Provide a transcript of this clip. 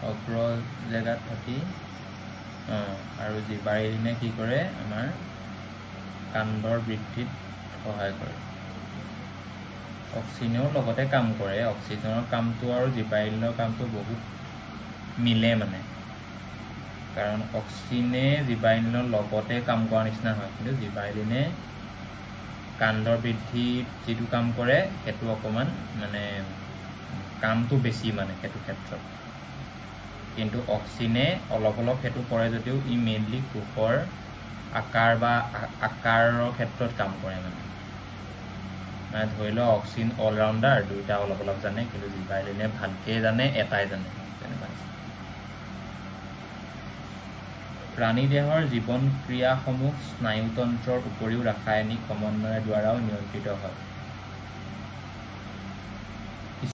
অগ্ৰ জেগাত থাকি আৰু জিবাইলিনে কি কৰে আমাৰ কাণ্ডৰ বৃদ্ধিত সহায় কৰে অক্সিনেও লগতে কাম কৰে অক্সিজেনৰ কামটো আৰু জিবাইলিনৰ কামটো বহুত মিলে মানে কাৰণ অক্সিনে জিবাইলিনৰ লগতে কাম কৰা নিচিনা হয় কিন্তু জিবাইলিনে কাণ্ডৰ বৃদ্ধিত যিটো কাম কৰে সেইটো অকমান মানে কামটো বেছি মানে সেইটো ক্ষেত্ৰত কিন্তু অক্সিনে অলপ অলপ সেইটো কৰে যদিও ই মেইনলি কোষৰ আকাৰ বা আকাৰৰ ক্ষেত্ৰত কাম কৰে মানে ধৰি লওক অক্সিন অলৰাউণ্ডাৰ দুইটা অলপ অলপ জানে কিন্তু জিবাইলিনে ভালকৈ জানে এটাই জানে তেনেকুৱা প্ৰাণী দেহৰ জীৱন ক্ৰিয়াসমূহ স্নায়ুতন্ত্ৰৰ উপৰিও ৰাসায়নিক সমন্বয়ৰ দ্বাৰাও নিয়ন্ত্ৰিত হয়